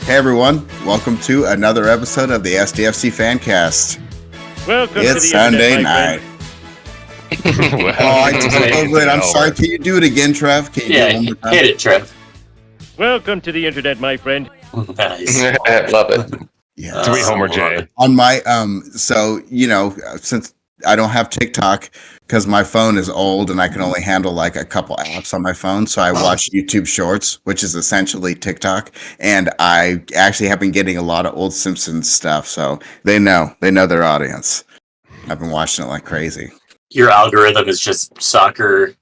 Hey everyone, welcome to another episode of the SDFC Fancast. Welcome It's to the Sunday internet, night. I took over it. I'm sorry. Can you do it again, Trev? Can you do it one more time? Hit it, Trev. Welcome to the internet, my friend. Nice. Love it. Yeah. Sweet Homer J. On my so since I don't have TikTok because my phone is old and I can only handle like a couple apps on my phone, so I watch YouTube Shorts, which is essentially TikTok, and I actually have been getting a lot of old Simpsons stuff, so they know their audience. I've been watching it like crazy. Your algorithm is just soccer,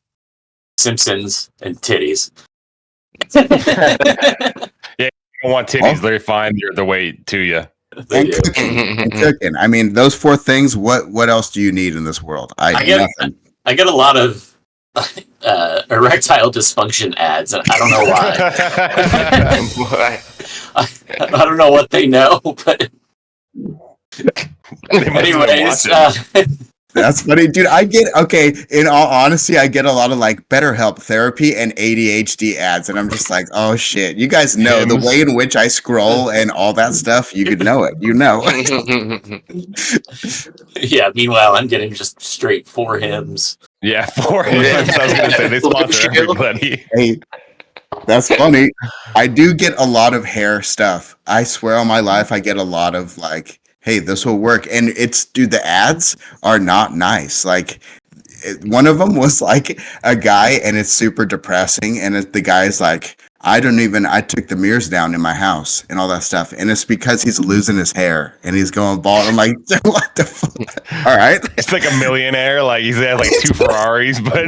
Simpsons, and titties. You don't want titties. They're fine. They're the way to you. And cooking. I mean, those four things. What else do you need in this world? I get a lot of erectile dysfunction ads, and I don't know why. I don't know what they know, but anyways. That's funny, dude. In all honesty, I get a lot of like BetterHelp therapy and ADHD ads, and I'm just like, oh shit. You guys know the way in which I scroll and all that stuff. You could know it. You know. Yeah. Meanwhile, I'm getting just straight for hims. Yeah, for him. I was gonna say they sponsor everybody. Hey, that's funny. I do get a lot of hair stuff. I swear on my life, I get a lot of like, hey, this will work. And the ads are not nice. Like, one of them was like a guy, and it's super depressing. And the guy's like, I took the mirrors down in my house and all that stuff. And it's because he's losing his hair and he's going bald. I'm like, what the fuck? All right. It's like a millionaire. Like he's had like 2 Ferraris, but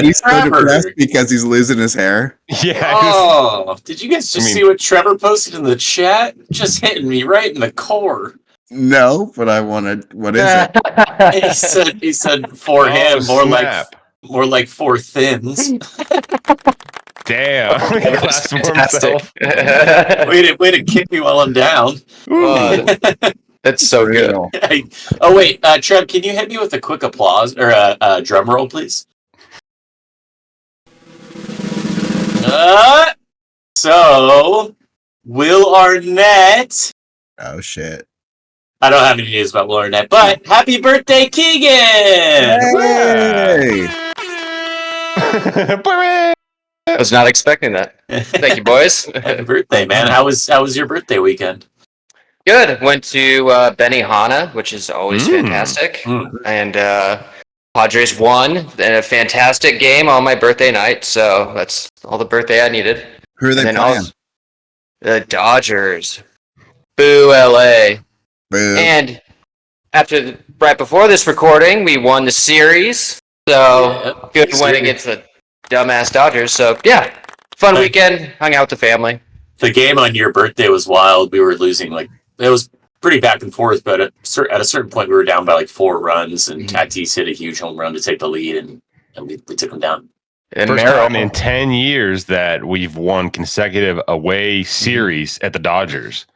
he's so depressed because he's losing his hair. Yeah. Oh, did you guys see what Trevor posted in the chat? Just hitting me right in the core. No, but I wanted. What is it? He said for him, more like for thins. Damn. Fantastic. Way to kick me while I'm down. That's so good. Oh wait, Trev, can you hit me with a quick applause or a drum roll, please? So Will Arnett. Oh shit. I don't have any news about Will Arnett, but happy birthday, Keegan! Hey! I was not expecting that. Thank you, boys. Happy birthday, man. How was your birthday weekend? Good. Went to Benihana, which is always fantastic. And Padres won in a fantastic game on my birthday night, so that's all the birthday I needed. Who are they playing? The Dodgers. Boo, LA. Boo. And right before this recording, we won the series. So good win against the dumbass Dodgers. So yeah, fun weekend. Hung out with the family. The game on your birthday was wild. We were losing it was pretty back and forth, but at a certain point we were down by 4 runs, and Tatis hit a huge home run to take the lead, and we took him down. And first time in 10 years that we've won consecutive away series at the Dodgers.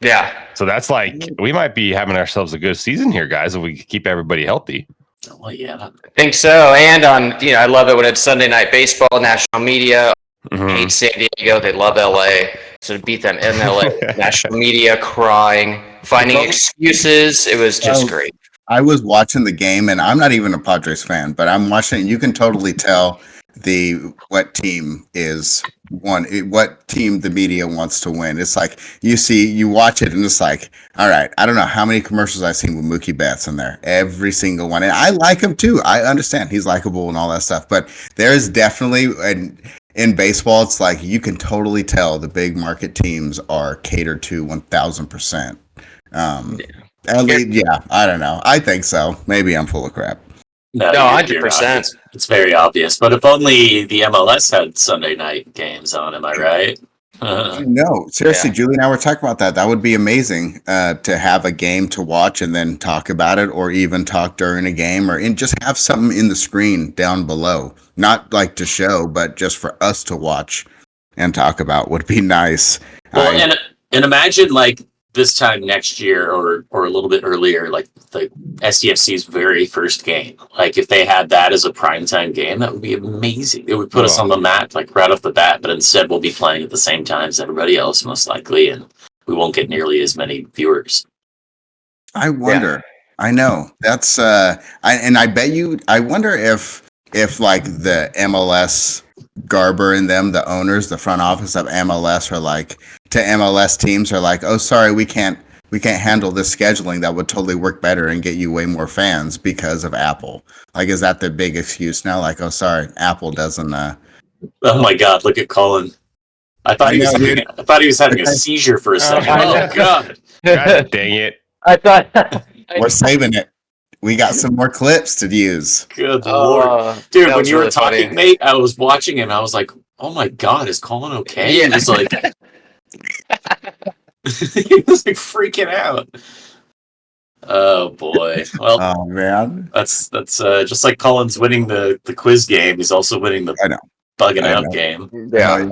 Yeah. So that's like, we might be having ourselves a good season here, guys, if we keep everybody healthy. Well, yeah. I think so. And I love it when it's Sunday night baseball, national media. Hate San Diego. They love LA. So to beat them in LA, national media crying, finding excuses. It was just great. I was watching the game, and I'm not even a Padres fan, but I'm watching it, and you can totally tell what team the media wants to win. It's like you watch it and it's like, all right, I don't know how many commercials I've seen with Mookie Betts in there. Every single one. And I like him too. I understand he's likable and all that stuff, but there's definitely in baseball, it's like you can totally tell the big market teams are catered to 1,000%. At least, yeah, I don't know. I think so. Maybe I'm full of crap. No, 100%. It's very obvious. But if only the MLS had Sunday night games on, am I right? No, seriously, Julie and I were talking about that. That would be amazing to have a game to watch and then talk about it, or even talk during a game, or just have something in the screen down below. Not like to show, but just for us to watch and talk about would be nice. Well, and imagine this time next year or a little bit earlier, like the SDFC's very first game. Like if they had that as a primetime game, that would be amazing. It would put us on the map like right off the bat, but instead we'll be playing at the same time as everybody else most likely, and we won't get nearly as many viewers. I wonder. I know. That's I wonder if like the MLS Garber and them, the owners, the front office of MLS are like to MLS teams are like, oh sorry, we can't handle this scheduling that would totally work better and get you way more fans because of Apple. Like, is that the big excuse now? Like, oh sorry, Apple doesn't Oh my god, look at Colin. I thought he was having a seizure for a second. Oh god. God dang it. I thought we're saving it. We got some more clips to use. Good lord. Dude, when you were talking, funny. Mate, I was watching him. I was like, oh my god, is Colin okay? Yeah. He was like, he was like freaking out. Oh boy. Well, oh man. That's just like Colin's winning the quiz game. He's also winning the bugging out game. Yeah.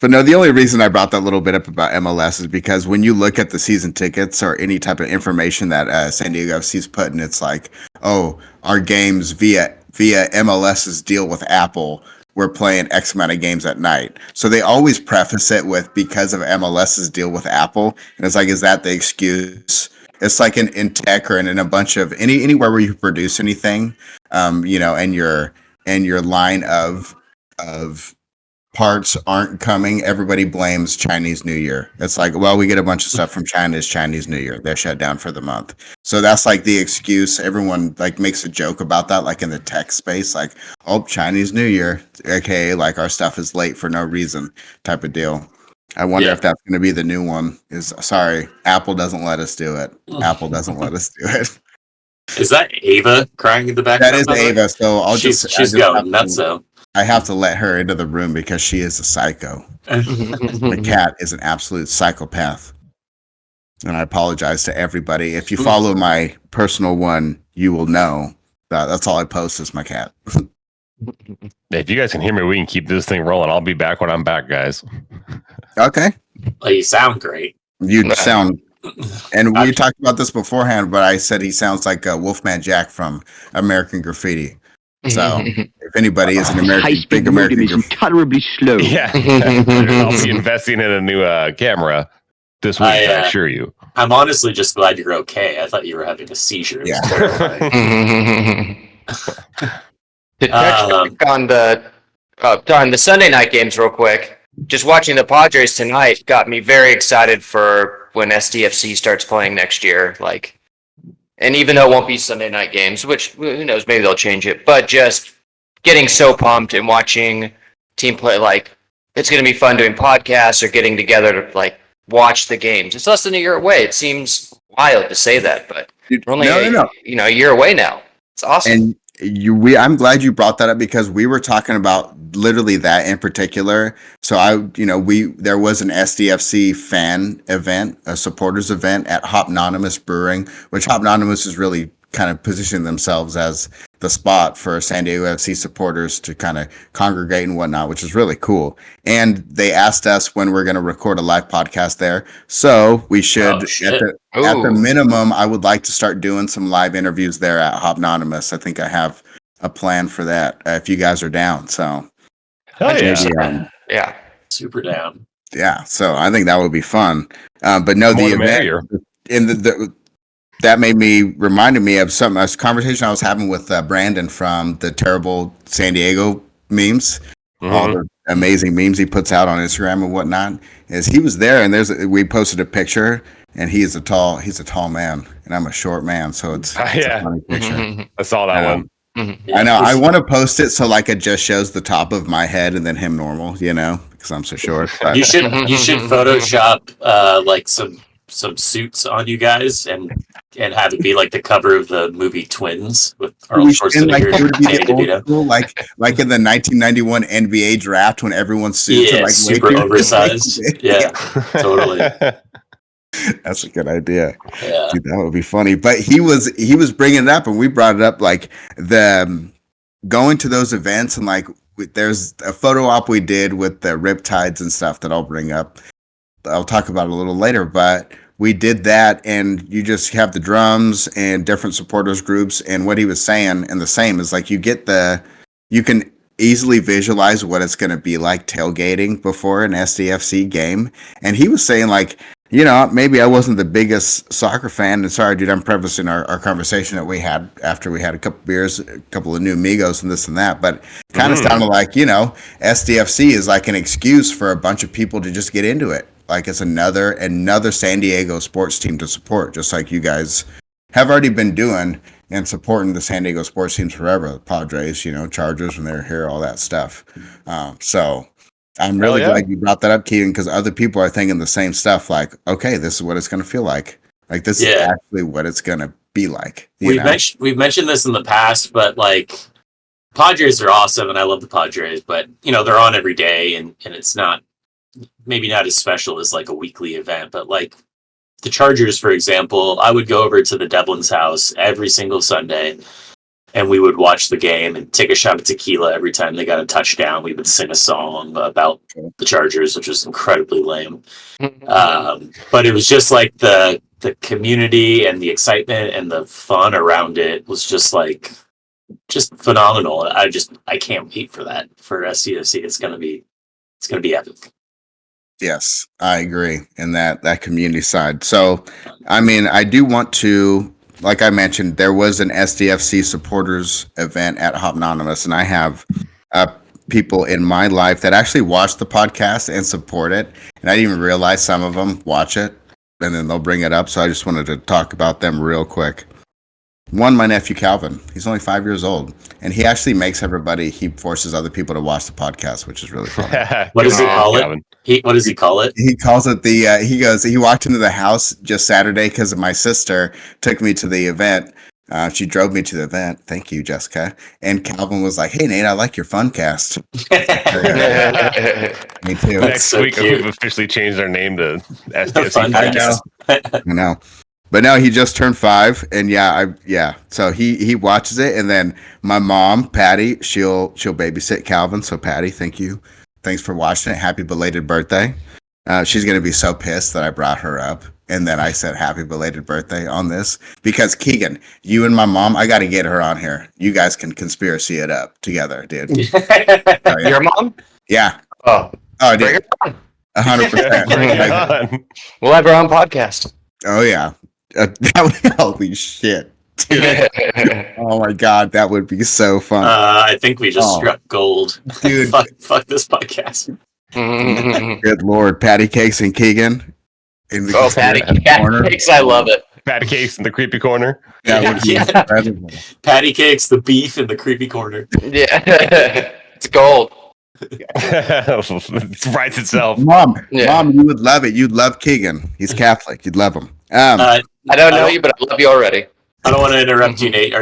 But no, the only reason I brought that little bit up about MLS is because when you look at the season tickets or any type of information that San Diego FC's putting, it's like, oh, our games via MLS's deal with Apple, we're playing X amount of games at night. So they always preface it with because of MLS's deal with Apple. And it's like, is that the excuse? It's like in tech or in a bunch of anywhere where you produce anything, and your line of parts aren't coming, everybody blames Chinese New Year. It's like, well, we get a bunch of stuff from China, it's Chinese New Year. They're shut down for the month. So that's like the excuse. Everyone like makes a joke about that, like in the tech space, like, oh, Chinese New Year. Okay, like our stuff is late for no reason type of deal. I wonder if that's going to be the new one. Sorry, Apple doesn't let us do it. Apple doesn't let us do it. Is that Ava crying in the background? That is Ava, so she's going nuts though. I have to let her into the room because she is a psycho. The cat is an absolute psychopath. And I apologize to everybody. If you follow my personal one, you will know that that's all I post is my cat. If you guys can hear me, we can keep this thing rolling. I'll be back when I'm back, guys. Okay. Well, you sound great. You sound... And we talked about this beforehand, but I said he sounds like Wolfman Jack from American Graffiti. So, if anybody is an big American Graffiti, terribly slow. Yeah, I'll be investing in a new camera this week. I assure you. I'm honestly just glad you're okay. I thought you were having a seizure. Yeah. On the Sunday night games, real quick. Just watching the Padres tonight got me very excited for when SDFC starts playing next year. Like, and even though it won't be Sunday night games, which who knows, maybe they'll change it. But just getting so pumped and watching team play, like it's going to be fun doing podcasts or getting together to like watch the games. It's less than a year away. It seems wild to say that, but we're only a year away now. It's awesome. And I'm glad you brought that up because we were talking about literally that in particular. So there was an SDFC fan event, a supporters event at Hopnonymous Brewing, which Hopnonymous is really kind of positioning themselves as the spot for San Diego FC supporters to kind of congregate and whatnot, which is really cool. And they asked us when we're going to record a live podcast there. So we should, at the minimum, I would like to start doing some live interviews there at Hopnonymous. I think I have a plan for that if you guys are down. So, yeah, super down. Yeah, so I think that would be fun. But no, the event in that reminded me of a conversation I was having with Brandon from the terrible San Diego memes, all the amazing memes he puts out on Instagram and whatnot. Is he was there and we posted a picture and he's a tall man and I'm a short man, so it's a funny picture. I saw that one. I know. I want to post it so like it just shows the top of my head and then him normal, because I'm so short. But. You should Photoshop like some suits on you guys and have it be like the cover of the movie Twins with Arnold Schwarzenegger. Like in the 1991 NBA draft when everyone's suits are like super oversized. Yeah, totally. That's a good idea. Yeah. Dude, that would be funny. But he was bringing it up, and we brought it up like the going to those events and like there's a photo op we did with the Riptides and stuff that I'll bring up. I'll talk about it a little later, but we did that, and you just have the drums and different supporters groups. And what he was saying, and the same is like you can easily visualize what it's going to be like tailgating before an SDFC game. And he was saying like, maybe I wasn't the biggest soccer fan. And sorry, dude, I'm prefacing our conversation that we had after we had a couple beers, a couple of new amigos and this and that. But kind of sounded like, SDFC is like an excuse for a bunch of people to just get into it. Like it's another San Diego sports team to support, just like you guys have already been doing and supporting the San Diego sports teams forever. The Padres, Chargers when they're here, all that stuff. So I'm really glad you brought that up, Keegan, because other people are thinking the same stuff. Like, okay, this is what it's going to feel like. Like this is actually what it's going to be like. We've mentioned this in the past, but like Padres are awesome, and I love the Padres. But they're on every day, and it's maybe not as special as like a weekly event. But like the Chargers, for example, I would go over to the Devlin's house every single Sunday. And we would watch the game and take a shot of tequila every time they got a touchdown. We would sing a song about the Chargers, which was incredibly lame. But it was just like the community and the excitement and the fun around it was just phenomenal. I can't wait for that for SDFC. It's gonna be epic. Yes, I agree in that community side. So, I mean, I do want to. Like I mentioned, there was an SDFC supporters event at Hopnonymous, and I have people in my life that actually watch the podcast and support it. And I didn't even realize some of them watch it, and then they'll bring it up. So I just wanted to talk about them real quick. One, my nephew Calvin. He's only 5 years old, and he actually he forces other people to watch the podcast, which is really fun. What does he call it? What does he call it? He calls it he walked into the house just Saturday because my sister took me to the event. She drove me to the event. Thank you, Jessica. And Calvin was like, "Hey, Nate, I like your Funcast." Me too. Next week, we've officially changed our name to SDFC Fancast. I know. But no, he just turned 5, and so he watches it, and then my mom, Patty, she'll babysit Calvin. So Patty, thank you. Thanks for watching it. Happy belated birthday. She's going to be so pissed that I brought her up. And then I said happy belated birthday on this. Because Keegan, you and my mom, I got to get her on here. You guys can conspiracy it up together, dude. Your mom? Yeah. Oh, dude. Bring it on. 100%. We'll have our own podcast. Oh, yeah. Holy shit. Dude. Oh my god, that would be so fun. I think we just struck gold. Dude. fuck this podcast. Good lord, Patty Cakes and Keegan in the Patty corner. Cakes, I love it. Patty Cakes in the creepy corner. That would be incredible. Patty Cakes, the beef in the creepy corner. Yeah. It's gold. It writes itself. Mom, you would love it. You'd love Keegan. He's Catholic. You'd love him. I don't know you, but I love you already. I don't want to interrupt you, Nate.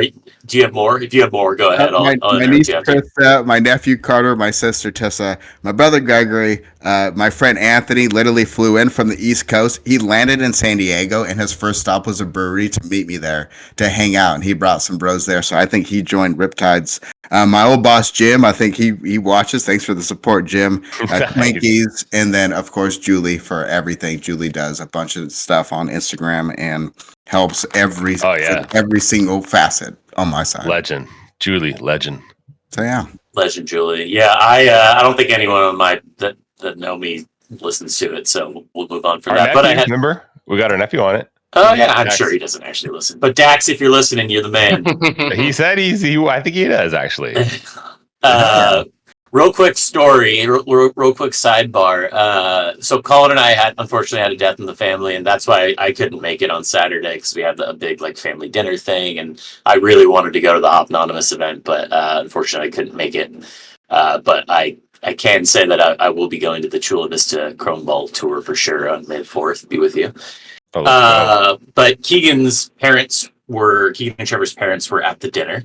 Do you have more? If you have more, go ahead. My niece Trista, my nephew Carter, my sister Tessa, my brother Gregory, my friend Anthony literally flew in from the East Coast. He landed in San Diego, and his first stop was a brewery to meet me there to hang out, and he brought some bros there. So I think he joined Riptides. My old boss Jim, I think he watches. Thanks for the support, Jim. Twinkies, and then of course Julie for everything. Julie does a bunch of stuff on Instagram and helps every single facet on my side. Legend. Julie, legend. So yeah. Legend Julie. Yeah, I don't think anyone on that know me listens to it, so we'll move on from that. Nephew, remember? We got our nephew on it. Oh yeah, I'm sure he doesn't actually listen. But Dax, if you're listening, you're the man. He said I think he does actually. Real quick story, real quick sidebar. So Colin and I unfortunately had a death in the family, and that's why I couldn't make it on Saturday because we had a big family dinner thing, and I really wanted to go to the Hopnonymous event, but unfortunately I couldn't make it. But I can say that I will be going to the Chula Vista Chrome Ball tour for sure on May 4th. Be with you. But Keegan and Trevor's parents were at the dinner.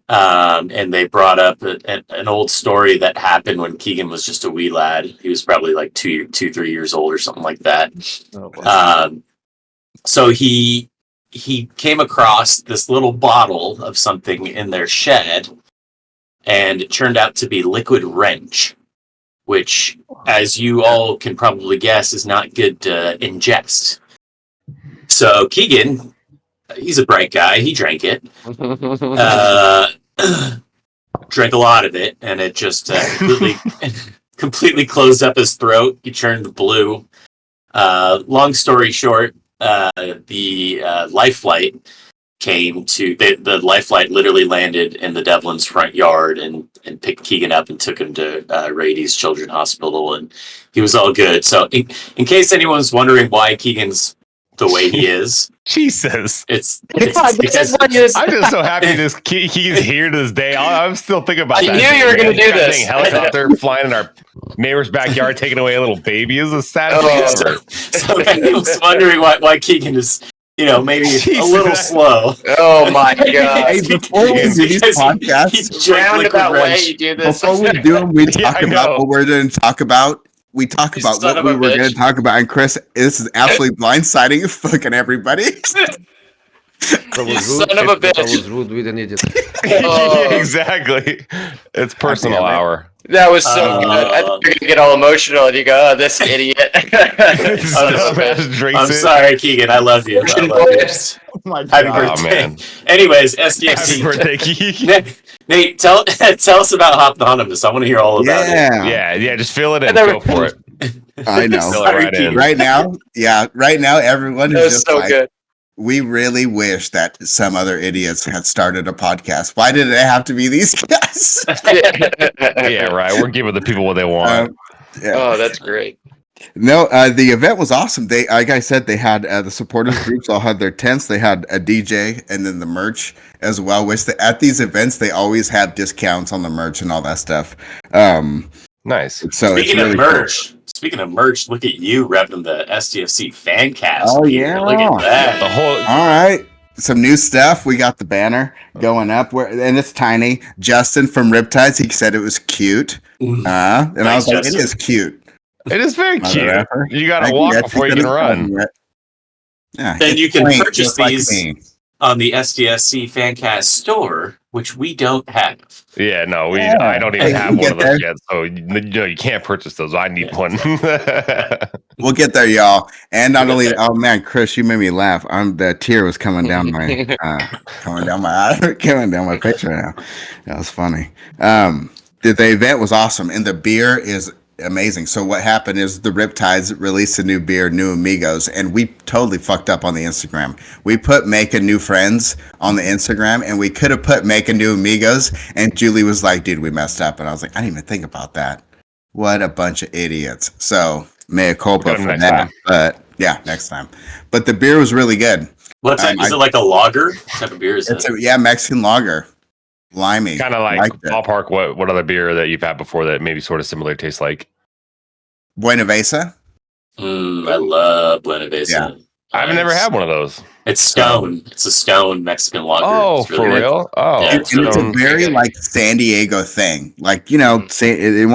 And they brought up an old story that happened when Keegan was just a wee lad. He was probably like 3 years old or something like that. So he came across this little bottle of something in their shed, and it turned out to be liquid wrench, which, as you all can probably guess, is not good to ingest. So Keegan, he's a bright guy. He drank it. Drank a lot of it, and it just completely closed up his throat. He turned blue. Long story short, the life flight came to the life flight literally landed in the Devlin's front yard and picked Keegan up and took him to Rady's Children's Hospital, and he was all good. So in case anyone's wondering why Keegan's the way he is, Jesus. it's because I'm just so happy he's here to this day. I'm still thinking about I that. knew you were going to do this. Helicopter flying in our neighbor's backyard, taking away a little baby is the saddest thing ever. So if anyone's wondering why Keegan is, maybe a little slow. Oh my god! Hey, before we do these podcasts, Roundabout way you do this. before we do them, we Yeah, talk I about know. what we're going to talk about. We talk You about son what of we a were going bitch. to talk about, and Chris, this is absolutely blindsiding fucking everybody. That You was son rude. of a That bitch. was rude with an idiot. Oh. Yeah, exactly. It's personal damn it. hour. That was so good. I thought you were gonna get all emotional, and you go, "Oh, this idiot." Drinks I'm it. sorry, Keegan. I love you. I love you. Oh my Happy God. birthday. man. Anyways, Happy SDFC. birthday, Keegan. Nate, tell us about Hopnonymous. I want to hear all about it. Yeah, just fill it in. And then Go for it. I know. Fill it right in. Right now, everyone That is was just so like, good. we really wish that some other idiots had started a podcast. Why did it have to be these guys? Yeah, right. We're giving the people what they want. Yeah. Oh, that's great. No, the event was awesome. They, like I said, they had the supporters groups all had their tents. They had a DJ and then the merch as well. Which at these events they always have discounts on the merch and all that stuff. Nice. So it's Speaking really of merch, look at you repping the SDFC Fancast. Oh, Peter. yeah. Look at that. The whole cool. All right, some new stuff. We got the banner going up, and it's tiny. Justin from Riptides, he said it was cute, and I Thanks, was like, Justin. it is cute. it is very Mother cute. effer. You gotta I walk think before you that can is run. compliment. Yeah, Then it's you can quaint, purchase just like these me. on the SDFC Fancast store, which we don't have. Yeah, no, Yeah. I don't even Hey, have we'll one of get those there. yet. So you can't purchase those. I need Yeah. one. We'll get there, y'all. And not We'll only, get there. oh man, Chris, you made me laugh. The tear was coming down my coming down my eye, coming down my face right now. That was funny. The event was awesome, and the beer is amazing. So what happened is the Riptides released a new beer, New Amigos, and we totally fucked up on the Instagram. We put Make a New Friends on the Instagram, and we could have put Make a New Amigos, and Julie was like, dude, we messed up. And I was like, I didn't even think about that. What a bunch of idiots. So mea culpa Got 'em for next that. time. But yeah, next time. But the beer was really good. What's that? Is it like a lager? What type of beer is It's it? Mexican lager. Limey. Kind of like Liked it. ballpark. What other beer that you've had before that maybe sort of similar tastes like? Buenavesa. I love Buenavesa. Yeah. I've never had one of those. It's Stone. It's a Stone Mexican lager. Oh, It's really for good. real? Oh, Yeah, And it's it's a so- very like San Diego thing. Like, one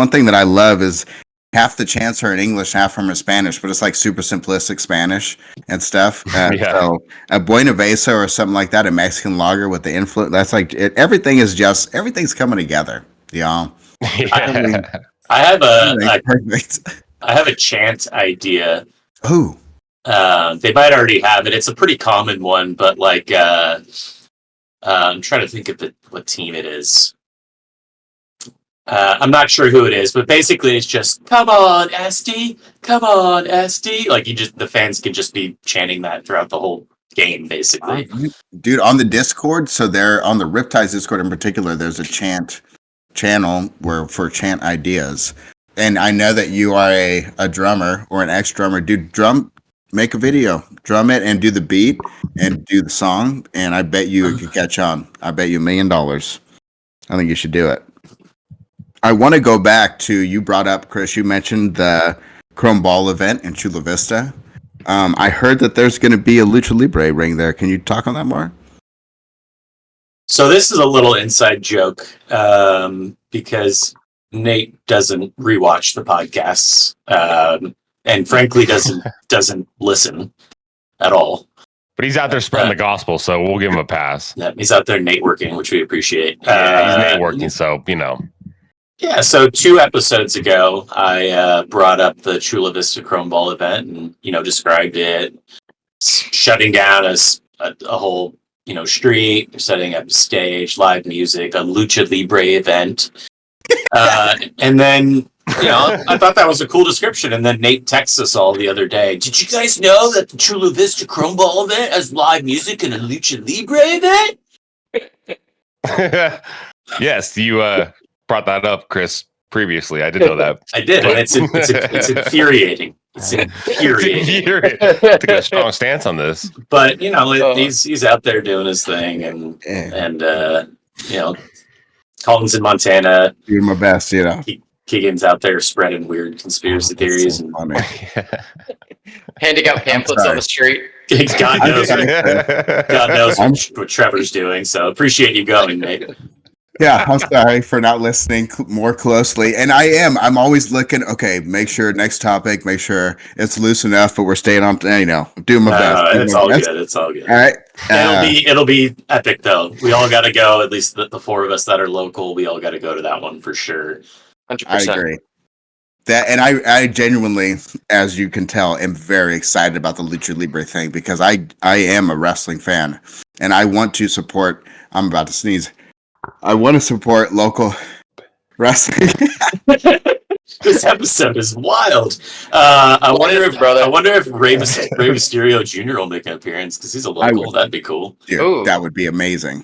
thing that I love is half the chants are in English, half from are Spanish, but it's like super simplistic Spanish and stuff. Yeah. So a Buenavesa or something like that, a Mexican lager with the influence, that's like, everything's coming together. Y'all. Yeah. I have Perfect. I have a chant idea. Ooh. They might already have it. It's a pretty common one, but like I'm trying to think of what team it is. I'm not sure who it is, but basically it's just "Come on, SD! Come on, SD!" Like the fans can just be chanting that throughout the whole game, basically. Dude, on the Discord, so they're on the Riptides Discord in particular, there's a chant channel for chant ideas. And I know that you are a drummer or an ex-drummer. Dude, make a video, drum it and do the beat and do the song. And I bet you could catch on. I bet you $1 million. I think you should do it. I want to go back to, you brought up, Chris, you mentioned the Chrome Ball event in Chula Vista. I heard that there's going to be a Lucha Libre ring there. Can you talk on that more? So this is a little inside joke because Nate doesn't rewatch the podcasts and frankly doesn't listen at all. But he's out there spreading the gospel, so we'll give him a pass. Yeah, he's out there networking, which we appreciate. Yeah, he's networking, so Yeah, so 2 episodes ago, I brought up the Chula Vista Chrome Ball event and described it. shutting down a whole street. They're setting up a stage, live music, a lucha libre event, and then. I thought that was a cool description. And then Nate texts us all the other day. Did you guys know that the Chula Vista Chrome Ball event has live music and a lucha libre event? Yes, you brought that up, Chris, previously. I did know that. I did, and it's infuriating. It's infuriating. Took a strong stance on this. But he's out there doing his thing, and Colin's in Montana. Doing my best, Keegan's out there spreading weird conspiracy theories and handing out pamphlets on the street. God knows what Trevor's doing. So appreciate you going, Nate. Yeah, I'm sorry for not listening more closely. And I'm always looking, okay, make sure next topic, make sure it's loose enough, but we're staying on, doing my best. It's all good. It's all good. All right. It'll be epic though. We all got to go, at least the four of us that are local, we all got to go to that one for sure. 100%. I agree. That, and I genuinely, as you can tell, am very excited about the Lucha Libre thing because I am a wrestling fan and I want to support, I'm about to sneeze. I want to support local wrestling. This episode is wild. I wonder if Rey Mysterio Jr. will make an appearance because he's a local. That'd be cool. Dude, that would be amazing.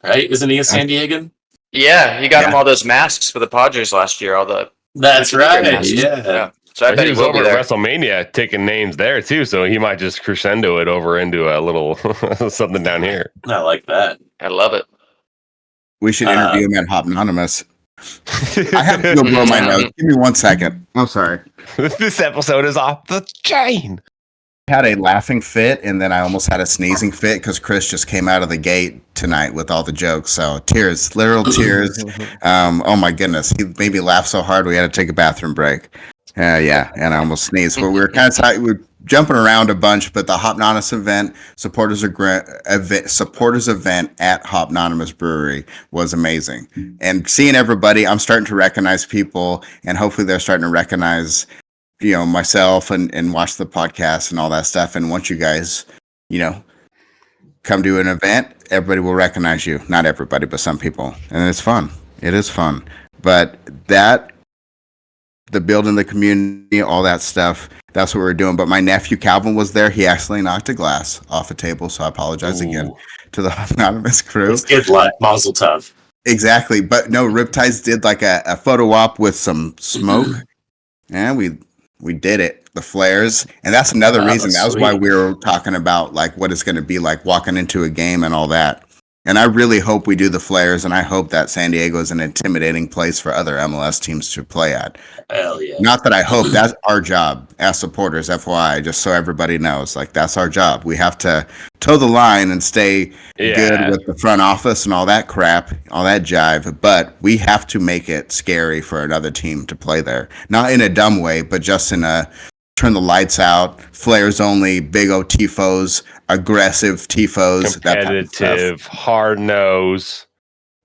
Right? Isn't he a San Diegan? Yeah, he got him all those masks for the Padres last year. That's right. Yeah. So I bet he was will over be at there. WrestleMania taking names there too, so he might just crescendo it over into a little something down here. I like that. I love it. We should interview him at Hopnonymous. I have to go blow my nose. Give me 1 second. I'm sorry. This episode is off the chain. I had a laughing fit, and then I almost had a sneezing fit because Chris just came out of the gate tonight with all the jokes. So tears, literal tears. Oh my goodness, he made me laugh so hard we had to take a bathroom break. Yeah, and I almost sneezed. But we were kind of we were jumping around a bunch. But the Hopnonymous event, supporters event at Hopnonymous Brewery was amazing. And seeing everybody, I'm starting to recognize people, and hopefully they're starting to recognize myself and watch the podcast and all that stuff. And once you guys, come to an event, everybody will recognize you. Not everybody, but some people. And it's fun. It is fun. But the building the community, all that stuff, that's what we're doing. But my nephew Calvin was there. He accidentally knocked a glass off a table. So I apologize again to the Anonymous crew. It's good luck. Mazel tov. Exactly. But no, Riptides did like a photo op with some smoke. And we did it, the flares, and that's another reason. That was why we were talking about like what it's going to be like walking into a game and all that. And I really hope we do the flares, and I hope that San Diego is an intimidating place for other MLS teams to play at. Hell yeah! Not that I hope. That's our job as supporters, FYI, just so everybody knows. Like that's our job. We have to toe the line and stay good with the front office and all that crap, all that jive. But we have to make it scary for another team to play there. Not in a dumb way, but just in a turn the lights out, flares only, big O tifos, aggressive tifos, competitive, hard nose,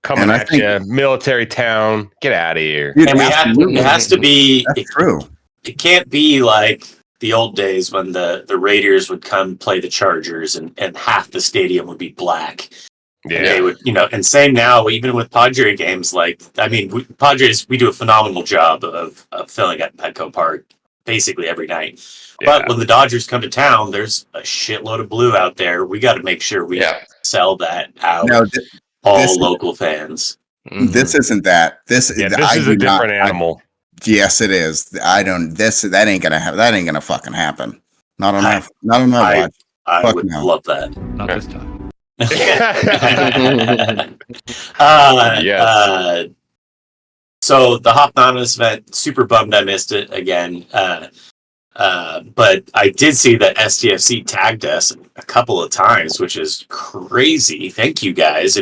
coming at you, military town. Get out of here. Dude, and it has to be. That's true. It can't be like the old days when the Raiders would come play the Chargers and half the stadium would be black. Yeah. And they would, and same now, even with Padre games, Padres, we do a phenomenal job of filling at Petco Park basically every night. Yeah. But when the Dodgers come to town, there's a shitload of blue out there. We got to make sure we sell that out. All local fans. This isn't that. This is a different animal. Yes, it is. That ain't gonna happen. That ain't gonna fucking happen. Not on our watch. I would love that. Not this time. Yes. So the Hopnonymous event, super bummed I missed it again. But I did see that SDFC tagged us a couple of times, which is crazy. Thank you guys.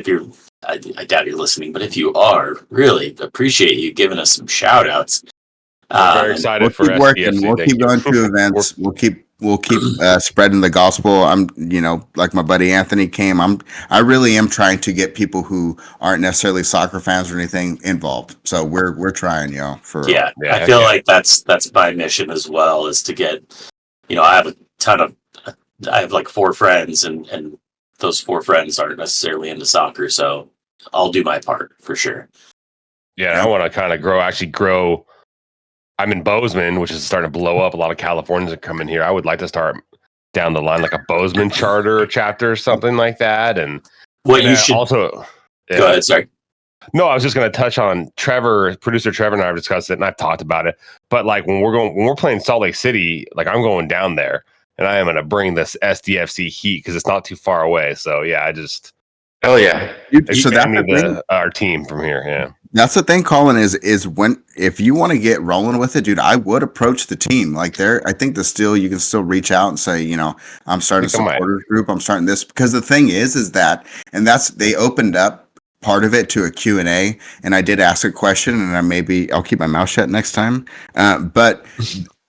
I doubt you're listening, but if you are, really appreciate you giving us some shout outs. Very excited for SDFC. Working. We'll keep going to events. We'll keep spreading the gospel. I'm, like my buddy Anthony came. I really am trying to get people who aren't necessarily soccer fans or anything involved. So we're trying, for yeah. I feel like that's my mission as well, is to get, I have a ton of I have like 4 friends, and those 4 friends aren't necessarily into soccer, so I'll do my part for sure. Yeah, and I want to kind of grow. I'm in Bozeman, which is starting to blow up. A lot of Californians are coming here. I would like to start down the line like a Bozeman charter or chapter or something like that. And What you should also go ahead. Sorry. No, I was just going to touch on Trevor, producer Trevor, and I have discussed it, and I've talked about it. But like when we're playing Salt Lake City, like I'm going down there, and I am going to bring this SDFC heat because it's not too far away. So yeah, Oh yeah. So that's our team from here. Yeah, that's the thing, Colin, is if you want to get rolling with it, dude, I would approach the team. Like I think you can still reach out and say, I'm starting a supporters group. I'm starting this because the thing is that, and they opened up part of it to a Q&A, and I did ask a question, and I'll keep my mouth shut next time. But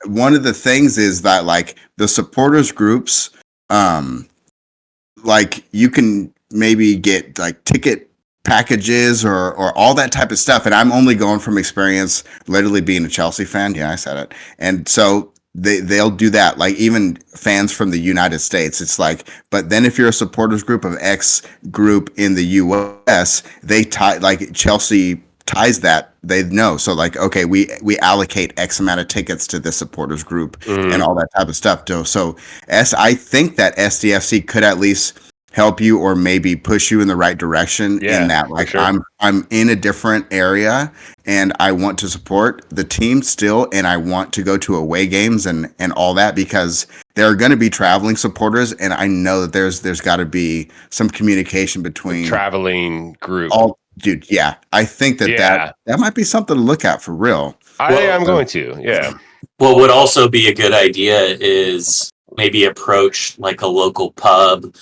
one of the things is that like the supporters groups, like you can maybe get like ticket packages or all that type of stuff. And I'm only going from experience, literally being a Chelsea fan. Yeah, I said it. And so they'll do that. Like even fans from the United States, it's like, but then if you're a supporters group of X group in the US, they tie, like Chelsea ties that, they know. So like, okay, we allocate X amount of tickets to this supporters group and all that type of stuff. So I think that SDFC could at least help you or maybe push you in the right direction in that. Like sure. I'm in a different area and I want to support the team still, and I want to go to away games and all that, because there are going to be traveling supporters, and I know that there's got to be some communication between the traveling group. Dude, yeah. I think that might be something to look at for real. I'm going to, yeah. What would also be a good idea is maybe approach like a local pub,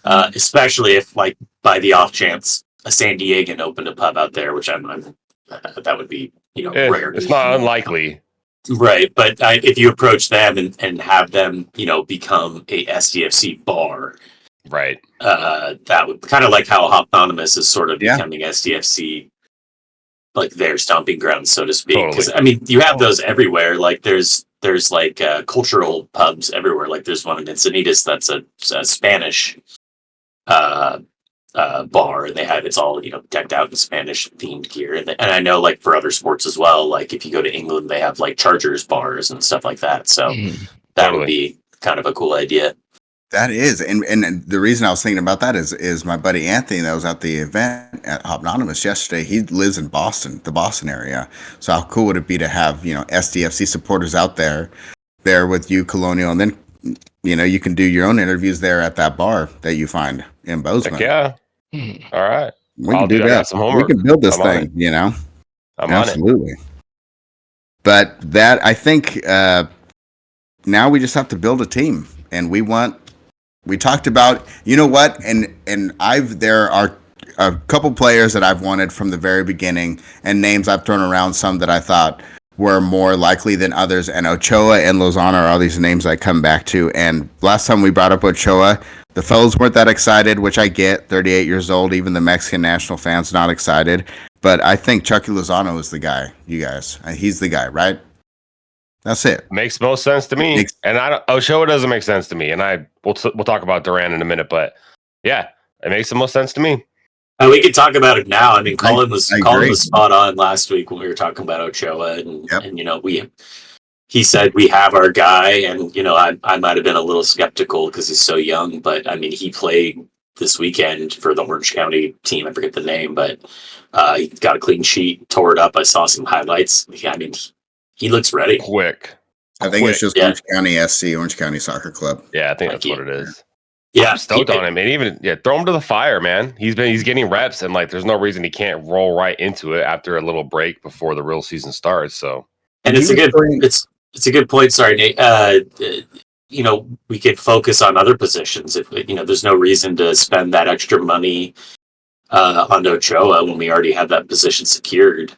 especially if, like, by the off chance a San Diegan opened a pub out there, which that would be, rare. It's not unlikely, right? But if you approach them and have them, become a SDFC bar, right? That would kind of like how Hopnonymous is sort of becoming SDFC, like their stomping ground, so to speak. Because you have those everywhere. Like there's like cultural pubs everywhere. Like there's one in Encinitas that's a Spanish bar, and it's all decked out in Spanish themed gear. And I know, like, for other sports as well, like if you go to England, they have like Chargers bars and stuff like that. So that would be kind of a cool idea. That is, and the reason I was thinking about that is my buddy Anthony that was at the event at Hopnonymous yesterday. He lives in Boston, the Boston area. So how cool would it be to have SDFC supporters out there with you, Colonial, and then you can do your own interviews there at that bar that you find in Bozeman. Heck yeah. All right. We can do that. Some homework. We can build this thing, I'm absolutely. On it. But that, I think, now we just have to build a team, and we talked about, there are a couple players that I've wanted from the very beginning, and names I've thrown around, some that I thought were more likely than others, and Ochoa and Lozano are all these names I come back to. And last time we brought up Ochoa, the fellas weren't that excited, which I get, 38 years old, even the Mexican national fans not excited. But I think Chucky Lozano is the guy, you guys. He's the guy, right? That's it. Makes most sense to me. Ochoa doesn't make sense to me. And we'll talk about Duran in a minute, but yeah, it makes the most sense to me. We could talk about it now. I mean, Colin was spot on last week when we were talking about Ochoa, and he said we have our guy, and I might have been a little skeptical because he's so young, but I mean, he played this weekend for the Orange County team. I forget the name, but he got a clean sheet, tore it up. I saw some highlights. I mean, he looks ready. Quick. I think it's just Orange County SC, Orange County Soccer Club. Yeah, I think that's what it is. Yeah, I'm stoked on him, and throw him to the fire, man. He's getting reps, and like, there's no reason he can't roll right into it after a little break before the real season starts. So, and it's a good point. Sorry, Nate. We could focus on other positions if there's no reason to spend that extra money on Ochoa when we already have that position secured.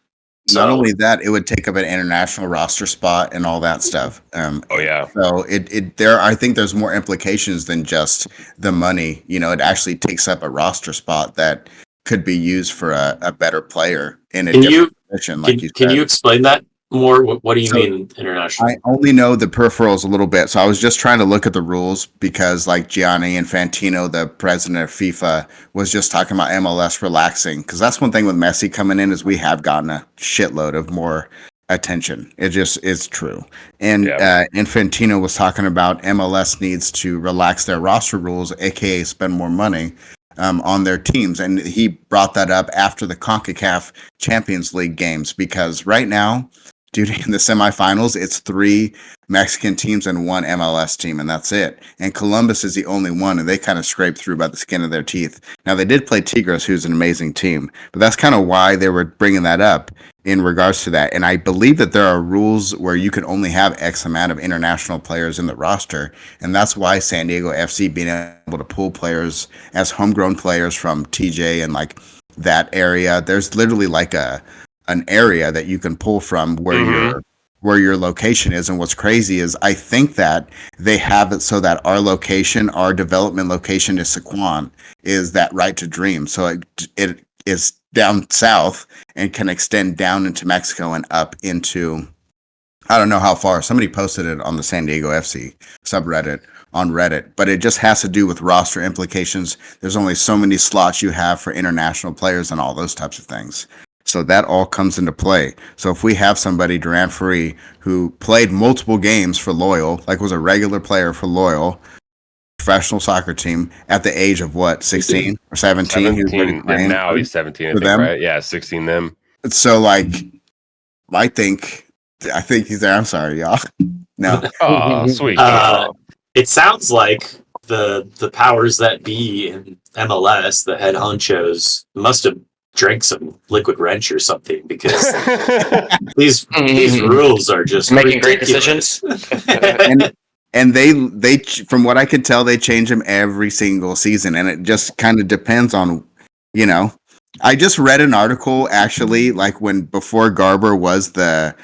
Not only that, it would take up an international roster spot and all that stuff. So I think there's more implications than just the money. It actually takes up a roster spot that could be used for a better player in a different position. Like can you explain that More, what do you So, mean international? I only know the peripherals a little bit, so I was just trying to look at the rules because, like, Gianni Infantino, the president of FIFA, was just talking about MLS relaxing. Because that's one thing with Messi coming in is we have gotten a shitload of more attention. It just is true. And Yeah. Infantino was talking about MLS needs to relax their roster rules, aka spend more money on their teams, and he brought that up after the CONCACAF Champions League games because right now, dude, in the semifinals, it's 3 Mexican teams and 1 MLS team, and that's it. And Columbus is the only one, and they kind of scraped through by the skin of their teeth. Now, they did play Tigres, who's an amazing team, but that's kind of why they were bringing that up in regards to that. And I believe that there are rules where you can only have X amount of international players in the roster, and that's why San Diego FC being able to pull players as homegrown players from TJ and like that area. There's literally like an area that you can pull from where your location is. And what's crazy is I think that they have it so that our development location is Sequan, is that right to dream. So it is down south and can extend down into Mexico and up into, I don't know how far. Somebody posted it on the San Diego FC subreddit on Reddit, but it just has to do with roster implications. There's only so many slots you have for international players and all those types of things. So that all comes into play. So if we have somebody, Durant Free, who played multiple games for Loyal, like was a regular player for Loyal, professional soccer team at the age of what, 16 or 17? 17, and now he's 17, I think, them. right? Yeah, 16 them. So like, I think he's there. I'm sorry, y'all. No. Oh, sweet. It sounds like the powers that be in MLS, the head honchos, must have drank some liquid wrench or something because these rules are just making ridiculous. great decisions. and they from what I could tell, they change them every single season, and it just kind of depends on, I just read an article actually, like before Garber was the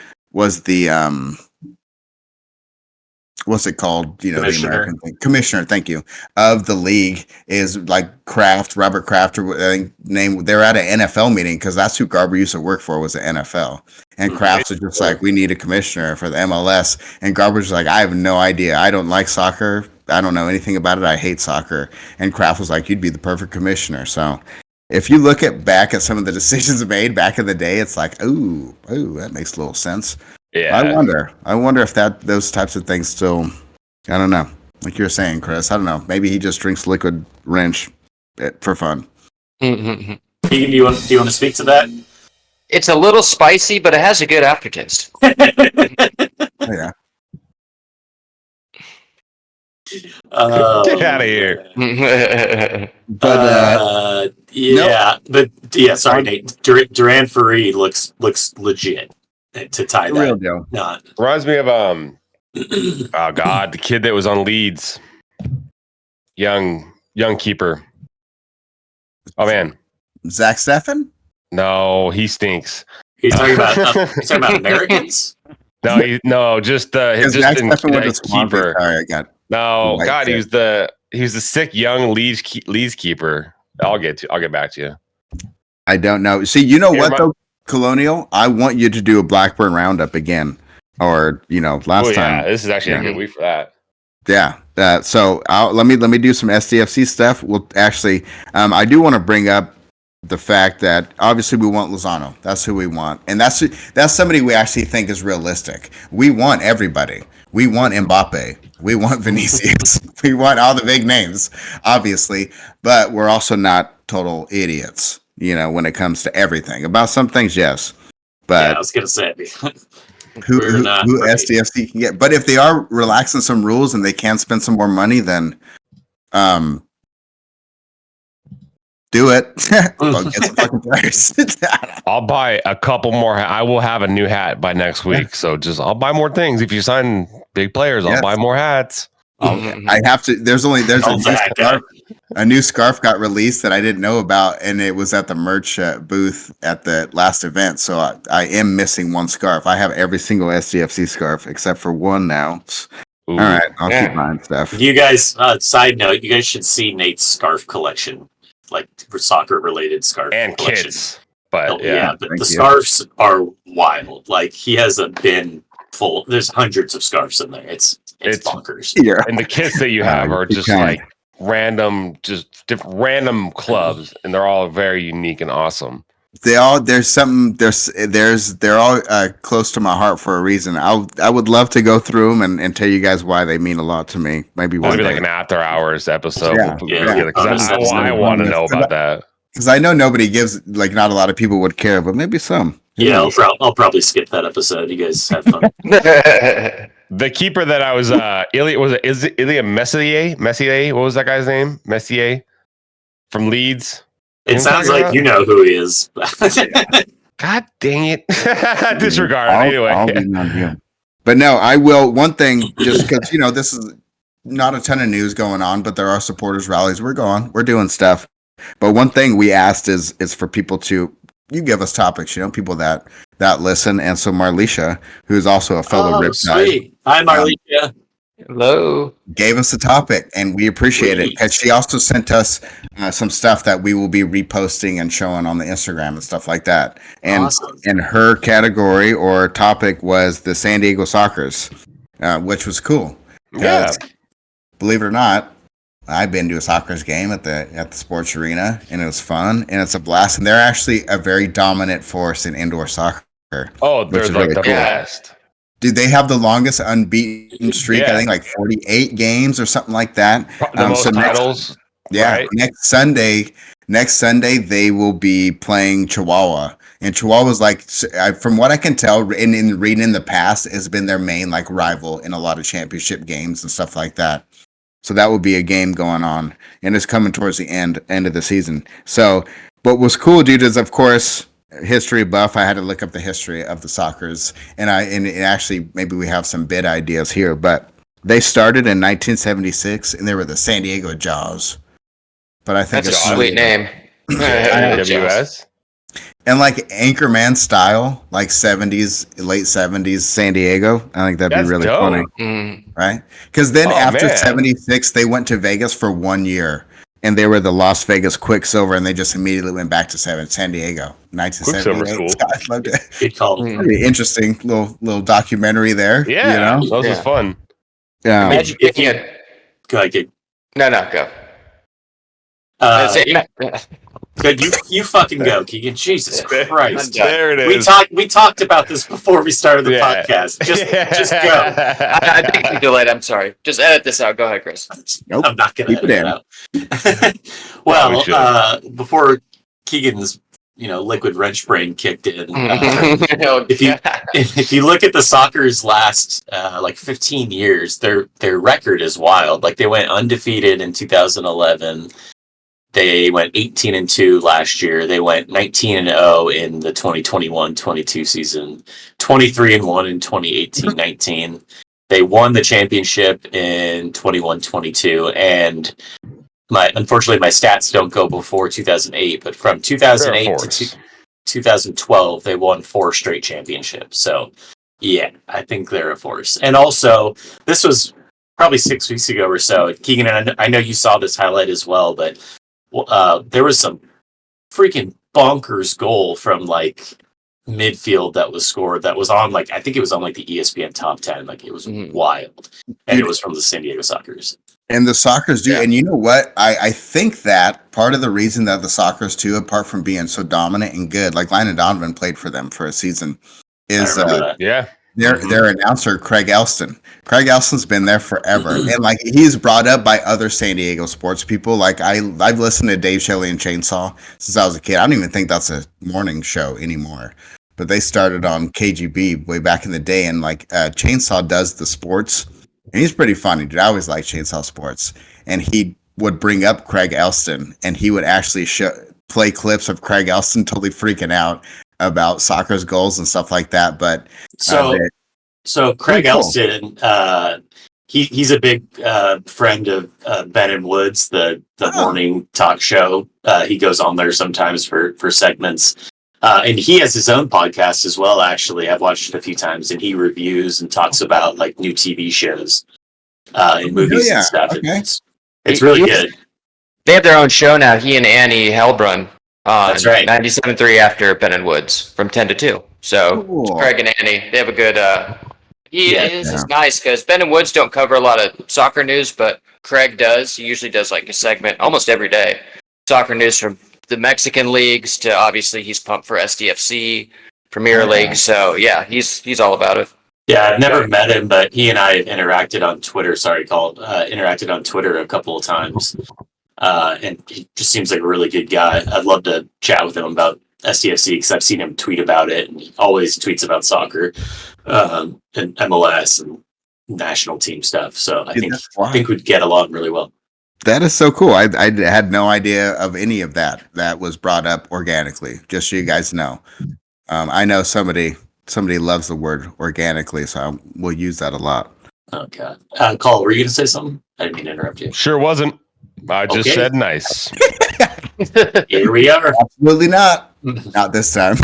what's it called? The American thing. Commissioner, thank you, of the league is like Robert Kraft, or I think they're at an NFL meeting because that's who Garber used to work for, was the NFL. And Kraft was just like, we need a commissioner for the MLS. And Garber's like, I have no idea. I don't like soccer. I don't know anything about it. I hate soccer. And Kraft was like, you'd be the perfect commissioner. So if you look back at some of the decisions made back in the day, it's like, ooh, that makes a little sense. Yeah. I wonder if those types of things still, I don't know. Like you're saying, Chris, I don't know. Maybe he just drinks liquid wrench for fun. Keegan, do you want to speak to that? It's a little spicy, but it has a good aftertaste. Oh, yeah. Get out of here. But sorry, Nate. Duran Faree looks legit to tie that. Real deal. Not Reminds me of oh god, the kid that was on Leeds, young keeper. Oh man, Zach Steffen? no, he stinks. he's talking about Americans. Just Zach Steffen went to Swansea. keeper. Sorry, I got No, White God, kid. he was the sick young Leeds keeper. I'll get back to you. I don't know. See, you know Here, what though, Colonial? I want you to do a Blackburn roundup again, or last time. This is actually a good week for that. Yeah. So let me do some SDFC stuff. We'll actually, I do want to bring up the fact that obviously we want Lozano. That's who we want, and that's somebody we actually think is realistic. We want everybody. We want Mbappe. We want Vinicius. We want all the big names, obviously, but we're also not total idiots. When it comes to everything. About some things, yes, but I was gonna say who SDFC can get. But if they are relaxing some rules and they can spend some more money, then do it. Go get some fucking players. I'll buy a couple more. I will have a new hat by next week. So I'll buy more things. If you sign big players, I'll buy more hats. I have to. There's a new scarf got released that I didn't know about, and it was at the merch booth at the last event. So I am missing one scarf. I have every single SDFC scarf except for one now. Ooh. All right, I'll keep buying stuff. You guys, side note, you guys should see Nate's scarf collection, like for soccer related scarf And collection. kids. But but thank the you. scarves are wild. Like he has a bin full. There's hundreds of scarves in there. It's bonkers. Yeah. and the kits that you have are you just can. like random, just different random clubs, and they're all very unique and awesome. They're all close to my heart for a reason. I would love to go through them and tell you guys why they mean a lot to me. Maybe one That'd be day. like an after hours episode. Yeah. We'll put Yeah. together, 'cause I want to know about that. Because I know nobody gives, like, not a lot of people would care, but maybe some. Yeah, I'll probably skip that episode. You guys have fun. The keeper that I was Ilya Messier? What was that guy's name? Messier from Leeds. It sounds like you know who he is. God dang it! Disregard. I'll Anyway, be on you. But no, I will. One thing, just because this is not a ton of news going on, but there are supporters rallies. We're doing stuff. But one thing we asked is for people to give us topics. People that listen, and so Marlisha, who's also a fellow Riptide, sweet. Hi, Marlisha. Hello. gave us a topic, and we appreciate it. And she also sent us some stuff that we will be reposting and showing on the Instagram and stuff like that. And Awesome. and her category or topic was the San Diego Sockers, which was cool. yeah. Believe it or not, I've been to a Sockers game at the sports arena, and it was fun and it's a blast. And they're actually a very dominant force in indoor soccer. Oh, which they're is like really the cool. best. Dude, they have the longest unbeaten streak. Yeah. I think like 48 games or something like that. The most so titles. Right? next Sunday they will be playing Chihuahua, and Chihuahua's like, from what I can tell, in reading in the past, has been their main like rival in a lot of championship games and stuff like that. So that will be a game going on, and it's coming towards the end of the season. So what was cool, dude, is of course history buff. I had to look up the history of the Sockers, and actually maybe we have some bid ideas here, but they started in 1976, and they were the San Diego Jaws. But I think That's a it's sweet name. AWS. and like Anchorman style, like 70s, late 70s San Diego. I think that'd That's be really dope. funny, Mm. right? Because then after man. 76, they went to Vegas for 1 year, and they were the Las Vegas Quicksilver, and they just immediately went back to San Diego. 1978. Quicksilver's I loved it. Good call. Pretty interesting little documentary there. Yeah, you know? those was fun. Yeah. Imagine if if you. Go ahead. No, go. Good, you fucking go, Keegan. Jesus Christ. There it is. We talked about this before we started the Yeah. podcast. Just go. I think we delayed. I'm sorry. Just edit this out. Go ahead, Chris. Nope. I'm not gonna Keep it edit in. it out. Well, before Keegan's liquid wrench brain kicked in, if you look at the Soccer's last like 15 years, their record is wild. Like they went undefeated in 2011. They went 18-2 last year. They went 19-0 in the 2021-22 season. 23-1 in 2018-19. They won the championship in 21-22, and unfortunately my stats don't go before 2008, but from 2008 to 2012 they won 4 straight championships. So yeah, I think they're a force. And also, this was probably 6 weeks ago or so, Keegan, and I know you saw this highlight as well, but there was some freaking bonkers goal from like midfield that was scored that was on like, I think it was on like the ESPN top 10. Like it was wild, and it was from the San Diego Sockers. And the Sockers do. Yeah. And you know what? I think that part of the reason that the Sockers too, apart from being so dominant and good, like Lionel Donovan played for them for a season, is Yeah. their announcer, Craig Elston. Craig Elston's been there forever. And like he's brought up by other San Diego sports people. Like I've listened to Dave Shelley and Chainsaw since I was a kid. I don't even think that's a morning show anymore. But they started on KGB way back in the day, and like Chainsaw does the sports. And he's pretty funny, dude. I always liked Chainsaw Sports. And he would bring up Craig Elston, and he would actually play clips of Craig Elston totally freaking out about Soccer's goals and stuff like that. But so Craig cool. Elston, he's a big friend of Ben and Woods, the morning talk show. He goes on there sometimes for segments. And he has his own podcast as well, actually. I've watched it a few times, and he reviews and talks about like new TV shows and movies and stuff. Okay. It's really good. They have their own show now. He and Annie Helbrun That's right. 97.3 after Ben and Woods from 10 to 2. So Cool. Craig and Annie, they have a good. This Yeah. is nice because Ben and Woods don't cover a lot of soccer news, but Craig does. He usually does like a segment almost every day. Soccer news from the Mexican leagues to obviously he's pumped for SDFC, Premier League. So yeah, he's all about it. Yeah, I've never met him, but he and I interacted on Twitter. Interacted on Twitter a couple of times. And he just seems like a really good guy. I'd love to chat with him about SDFC because I've seen him tweet about it, and he always tweets about soccer, and MLS and national team stuff. So I think we'd get along really well. That is so cool. I had no idea of any of that. That was brought up organically, just so you guys know. I know somebody loves the word organically, so we'll use that a lot. Oh, God. Cole, were you going to say something? I didn't mean to interrupt you. Sure wasn't. I just said nice. Here we are. Absolutely not. Not this time.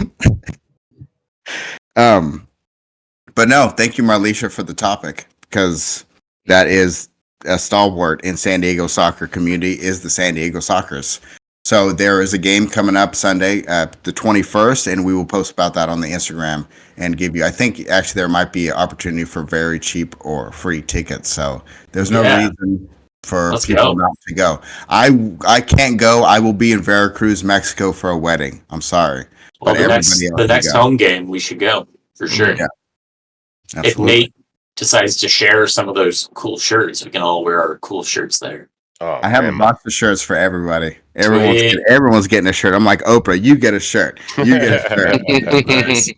But no, thank you, Marlisha, for the topic, because that is a stalwart in San Diego soccer community is the San Diego Sockers. So there is a game coming up Sunday, the 21st, and we will post about that on the Instagram and give you, I think actually there might be an opportunity for very cheap or free tickets. So there's no reason for people not to go. I can't go. I will be in Veracruz, Mexico for a wedding. I'm sorry. Well, the next home game, we should go for sure. Yeah. If Nate decides to share some of those cool shirts, we can all wear our cool shirts there. Oh, I have a box of shirts for everybody. Everyone's getting a shirt. I'm like, Oprah, you get a shirt. You get a shirt.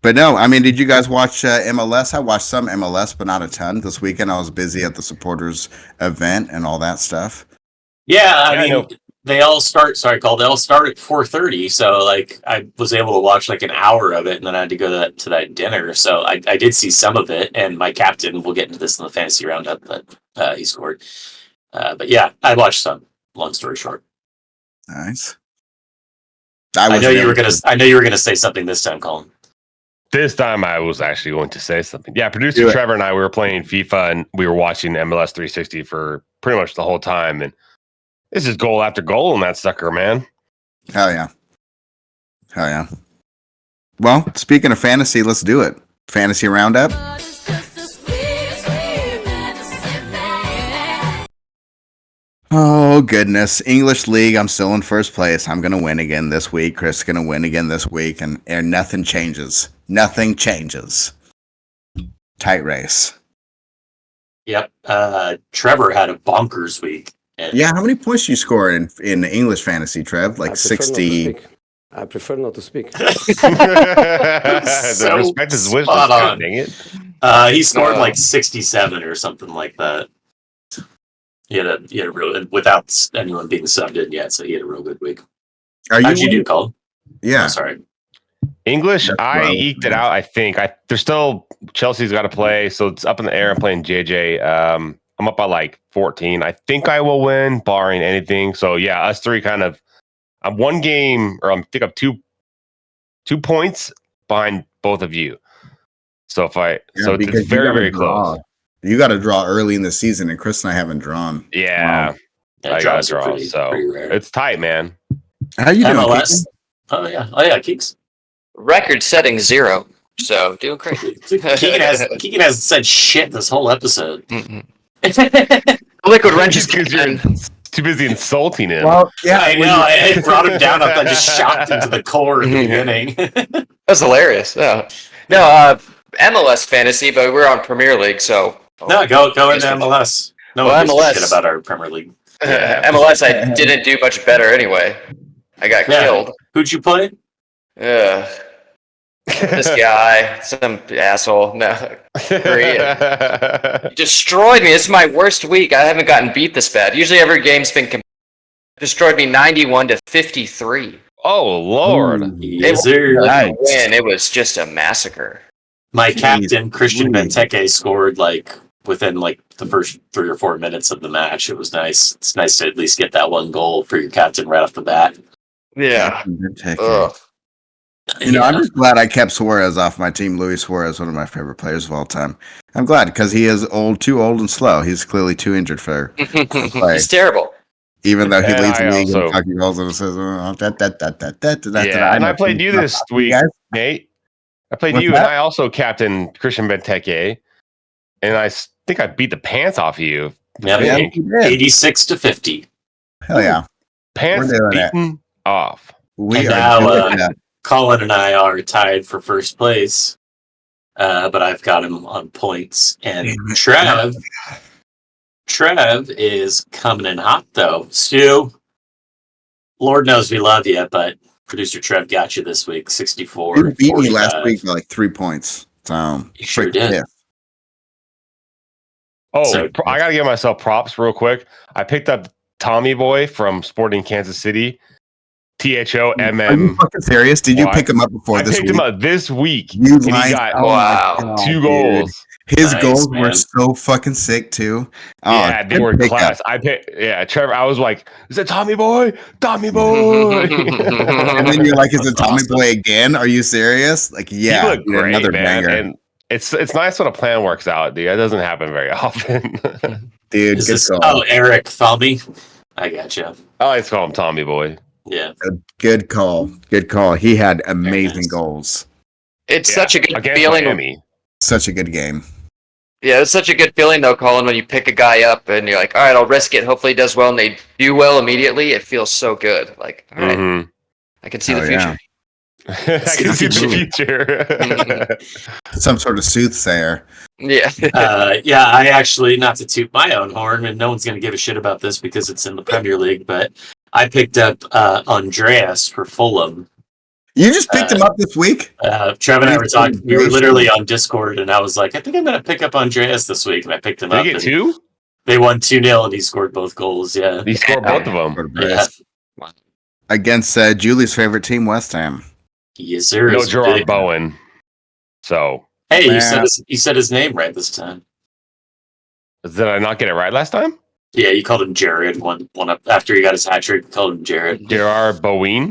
But no, I mean, did you guys watch MLS? I watched some MLS, but not a ton. This weekend, I was busy at the supporters event and all that stuff. Yeah, I mean, they all start. Sorry, Cole. They all start at 4:30. So, like, I was able to watch like an hour of it, and then I had to go to that dinner. So, I did see some of it. And my captain, we'll get into this in the fantasy roundup, but he scored. But yeah, I watched some. Long story short. Nice. I know you were gonna say something this time, Colin. This time I was actually going to say something. Yeah, producer Trevor and I, we were playing FIFA and we were watching MLS 360 for pretty much the whole time. And this is goal after goal in that sucker, man. Hell yeah. Well, speaking of fantasy, let's do it. Fantasy roundup. Oh, goodness. English League, I'm still in first place. I'm going to win again this week. Chris is going to win again this week. And nothing changes. Nothing changes. Tight race. Yep. Trevor had a bonkers week. Yeah, how many points do you score in English fantasy, Trev? Like 60. I prefer not to speak. The respect is wisdom. Dang it. He scored like 67 or something like that. He had a real, without anyone being subbed in yet, so he had a real good week. How'd you do, Colin? Yeah. Oh, sorry. English, I eked it out, I think. There's still Chelsea's got to play, so it's up in the air. I'm playing JJ. I'm up by like 14. I think I will win, barring anything. So yeah, us three kind of. I'm one game, or I think I'm 2 points behind both of you. So it's very, very close. You got to draw early in the season, and Chris and I haven't drawn. Yeah, I got to draw. Pretty rare. It's tight, man. How you doing, MLS? Oh yeah, Keeks. Record-setting 0. So doing great. Keegan hasn't said shit this whole episode. Liquid Wrench is because you're too busy insulting him. Well, yeah, I know. I brought him down. I just shocked him to the core at the beginning. That's hilarious. No, MLS fantasy, but we're on Premier League, so no, go into MLS. No one gives a shit about our Premier League. MLS, I didn't do much better anyway. I got killed. Who'd you play? This guy, some asshole. No, destroyed me. This is my worst week. I haven't gotten beat this bad. Usually, every game's been destroyed me 91-53. Oh Lord! It was just a massacre. My captain Christian Benteke scored like within like the first 3 or 4 minutes of the match. It was nice. It's nice to at least get that one goal for your captain right off the bat. Yeah. You know, I'm just glad I kept Suarez off my team. Luis Suarez, one of my favorite players of all time. I'm glad because he is too old and slow. He's clearly too injured for play. He's terrible. Even though he And leads the I league in also- fucking goals and says, Yeah, and I played you this week, guys. Nate. I played What's you, that? and I also captained Christian Benteke, and I think I beat the pants off of you. Yeah, Yeah, Hey, we did. 86-50. Hell yeah. pants We're doing it. beaten off. We And are now, doing that. Colin and I are tied for first place, but I've got him on points. And Trev is coming in hot, though. Stu, Lord knows we love you, but producer Trev got you this week, 64. You beat me last 45. week by like 3 points. So You sure freaking did. pissed. Oh, So- I got to give myself props real quick. I picked up Tommy Boy from Sporting Kansas City. Are you THOMM. fucking serious? Did you What? pick him up before I this picked week? him up this week. You and he lying. got Oh my Wow. God, 2 dude. goals. His Nice, goals were man. so fucking sick too. Oh, Yeah, they good were pickup. class. I picked, Trevor. I was like, "Is it Tommy Boy? Tommy Boy!" And then you're like, "Is it That's Tommy awesome. Boy again? Are you serious?" Like, He yeah, looked dude, great, another man. banger, And it's nice when a plan works out, dude. That doesn't happen very often. dude. Is Good this? call. Oh, Eric Thummy. I gotcha. I like to call him Tommy Boy. Yeah. Good call. Good call. He had amazing nice. goals. It's Yeah, such a good against feeling. Miami. Such a good game. Yeah, it's such a good feeling though, Colin, when you pick a guy up and you're like, all right, I'll risk it. Hopefully he does well, and they do well immediately. It feels so good. Like, all right, Mhm. I can see Oh, the yeah. future. I can see the future. Some sort of soothsayer. Yeah. Yeah, I actually, not to toot my own horn, and no one's going to give a shit about this because it's in the Premier League, but I picked up Andreas for Fulham. You just picked him up this week. Trevor and I were talking. We were literally on Discord, and I was like, I think I'm going to pick up Andreas this week, and I picked him Did up. he get and 2? They won 2-0, and he scored both goals. Yeah. He scored both of them. Yeah. Against Julie's favorite team, West Ham. Yes, sir. No It's Gerard big. Bowen. So Hey, you Man. said his name right this time. did I not get it right last time? Yeah, you called him Jared one up after he got his hat trick. You called him Jared. Gerard Bowen.